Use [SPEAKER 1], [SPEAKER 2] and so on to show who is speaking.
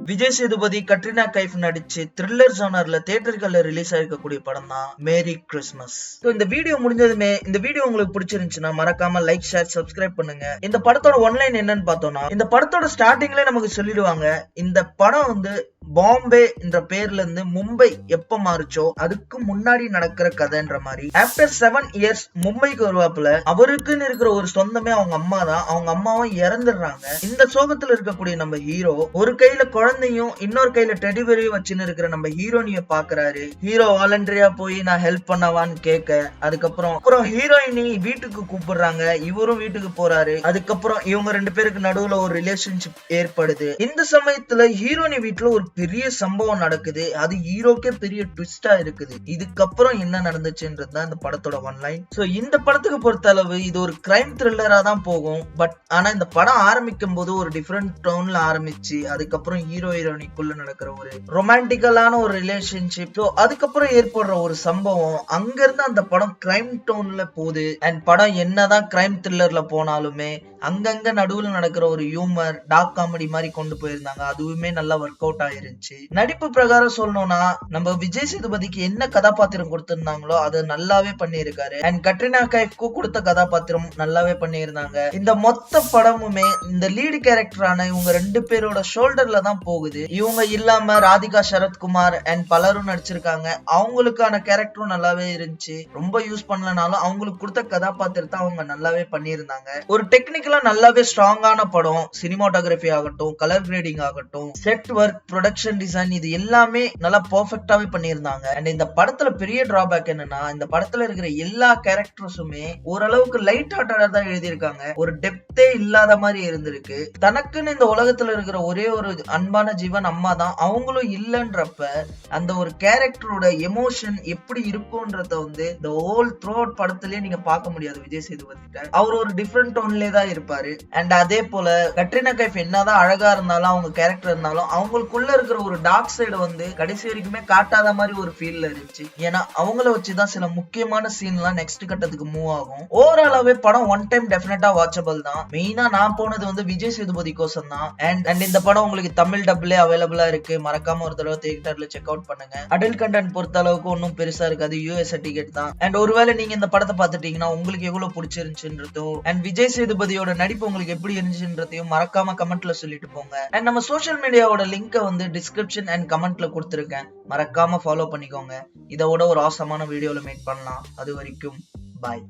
[SPEAKER 1] Vijay Sethupathi, Katrina Kaif நடிச்சு thriller ஜானர்ல தியேட்டர்கள்ல release ஆயிருக்கக்கூடிய படம் தான் மேரி கிறிஸ்மஸ். இந்த வீடியோ முடிஞ்சதுமே இந்த வீடியோ உங்களுக்கு பிடிச்சிருந்துச்சுன்னா மறக்காம லைக், ஷேர், சப்ஸ்கிரைப் பண்ணுங்க. இந்த படத்தோட ஒன்லைன் என்னன்னு பார்த்தோம்னா, இந்த படத்தோட ஸ்டார்டிங்ல நமக்கு சொல்லிடுவாங்க, இந்த படம் வந்து பாம்பே என்ற பேர்ல இருந்து மும்பை எப்ப மாறுச்சோ அதுக்கு முன்னாடி நடக்கிற கதைன்ற மாதிரி. ஆஃப்டர் 7 இயர்ஸ் மும்பைக்கு வருவாப்புல. அவருக்குன்னு இருக்கிற ஒரு சொந்தமே அவங்க அம்மா தான். அவங்க அம்மாவும் இறந்துடுறாங்க. இந்த சோகத்துல இருக்கக்கூடிய நம்ம ஹீரோ ஒரு கையில குழந்தையும் இன்னொரு கையில டெடிபெரியும் வச்சுன்னு இருக்கிற நம்ம ஹீரோனிய பாக்குறாரு. ஹீரோ வாலண்டரியா போய் நான் ஹெல்ப் பண்ணவான்னு கேட்க, அதுக்கப்புறம் ஹீரோயினி வீட்டுக்கு கூப்பிடுறாங்க. இவரும் வீட்டுக்கு போறாரு. அதுக்கப்புறம் இவங்க 2 பேருக்கு நடுவுல ஒரு ரிலேஷன்ஷிப் ஏற்படுது. இந்த சமயத்துல ஹீரோனி வீட்டுல ஒரு பெரிய சம்பவம் நடக்குது. அது ஹீரோக்கே பெரிய ட்விஸ்டா இருக்குது. இதுக்கப்புறம் என்ன நடந்துச்சுன்றது தான் இந்த படத்தோட ஒன்லைன். சோ இந்த படத்துக்கு பொறுத்த அளவு இது ஒரு கிரைம் த்ரில்லரா தான் போகும். பட் ஆனா இந்த படம் ஆரம்பிக்கும் போது ஒரு டிஃபரெண்ட் டோன்ல ஆரம்பிச்சு அதுக்கப்புறம் ஹீரோ ஹீரோனிக்குள்ள நடக்கிற ஒரு ரொமான்டிக்கலான ஒரு ரிலேஷன்ஷிப், ஸோ அதுக்கப்புறம் ஏற்படுற ஒரு சம்பவம், அங்க இருந்து அந்த படம் கிரைம் டோன்ல போகுது. அண்ட் படம் என்னதான் கிரைம் த்ரில்லர்ல போனாலுமே அங்கங்க நடுவுல நடக்கிற ஒரு ஹியூமர், டார்க் காமெடி மாதிரி கொண்டு போயிருந்தாங்க. அதுவுமே நல்லா ஒர்க் அவுட் ஆயிருந்துச்சு. நடிப்பு பிரகாரம் சொல்லணும்னா நம்ம விஜய் சேதுபதிக்கு என்ன கதாபாத்திரம் கொடுத்திருந்தாங்களோ அதை நல்லாவே பண்ணியிருக்காரு. அண்ட் கட்ரினா கைஃப்க்கு கொடுத்த கதாபாத்திரம் நல்லாவே பண்ணியிருந்தாங்க. இந்த மொத்த படமுமே இந்த லீடு கேரக்டரான இவங்க 2 பேரோட ஷோல்டர்ல தான் போகுது. இவங்க இல்லாம ராதிகா சரத்குமார் அண்ட் பலரும் நடிச்சிருக்காங்க. அவங்களுக்கான கேரக்டரும் நல்லாவே இருந்துச்சு. ரொம்ப யூஸ் பண்ணலனாலும் அவங்களுக்கு கொடுத்த கதாபாத்திரத்தை அவங்க நல்லாவே பண்ணியிருந்தாங்க. ஒரு டெக்னிக்கலா நல்லாவே ஸ்ட்ராங்கான படம். சினிமாட்டோகிராஃபி ஆகட்டும், கலர் கிரேடிங் ஆகட்டும், செட் ஒர்க், ப்ரொடக்ஷன் டிசைன், இது எல்லாமே நல்லா பெர்ஃபெக்ட்டாவே பண்ணியிருந்தாங்க. அண்ட் இந்த படத்துல பெரிய டிராபேக் என்னன்னா, இந்த படத்துல இருக்கிற எல்லா கேரக்டர்ஸுமே ஓரளவுக்கு லைட் ஹார்ட்டடா தான் எழுதியிருக்காங்க. ஒரு டெப்தே இல்லாத மாதிரி இருந்திருக்கு. தனக்குன்னு இந்த உலகத்துல இருக்கிற ஒரே ஒரு அன்பான ஜீவன் அம்மா தான். அவங்களும் இல்லன்றப்ப அந்த ஒரு கேரக்டரோட எமோஷன் எப்படி இருக்கும்ன்றத வந்து இந்த ஹோல் த்ரூ அவுட் படத்திலேயே நீங்க பார்க்க முடியாது. விஜய் சேதுபதி அவர் ஒரு டிஃபரெண்ட் டோன்லயே தான் இருப்பாரு. அண்ட் அதே போல கட்ரினா கைஃப் என்னதான் அழகா இருந்தாலும், அவங்க கேரக்டர் இருந்தாலும், அவங்களுக்குள்ள இருக்கிற ஒரு டார்க் சைடு வந்து கடைசி வரைக்குமே காட்டாத மாதிரி ஒரு ஃபீல்ல இருந்துச்சு. ஏன்னா அவங்கள வச்சுதான் சில முக்கியமான சீன்லாம் நெக்ஸ்ட் கட்டத்துக்கு மூவ் ஆகும். ஓவராலாவே படம் ஒன் டைம் டெஃபினட்டா வாட்சபிள் தான். மெயினா நான் போனது வந்து விஜய் சேதுபதி கோசம் தான். அண்ட் இந்த படம் உங்களுக்கு தமிழ் டப்லே அவைலபிளா இருக்கு. மறக்காம ஒரு தடவை தியேட்டர்ல செக் அவுட் பண்ணுங்க. அடல்ட் கண்டென்ட் பொறுத்த அளவுக்கு ஒன்னும் பெருசா இருக்காது. யூஎஸ் டிக்கெட் தான். அண்ட் ஒருவேளை நீங்க இந்த படத்தை பார்த்துட்டீங்கன்னா உங்களுக்கு எவ்வளவு பிடிச்சிருந்துச்சுன்றதும் அண்ட் விஜய் சேதுபதியோட நடிப்பு உங்களுக்கு எப்படி இருந்துச்சுன்றதையும் மறக்காம கமெண்ட்ல சொல்லிட்டு போங்க. அண்ட் நம்ம சோஷியல் மீடியாவோட லிங்கை வந்து டிஸ்கிரிப்ஷன் அண்ட் கமெண்ட்ல கொடுத்துருக்கேன். மறக்காம ஃபாலோ பண்ணிக்கோங்க. இதோட ஒரு ஆசமான வீடியோல மீட் பண்ணலாம். அது வரைக்கும் பாய்.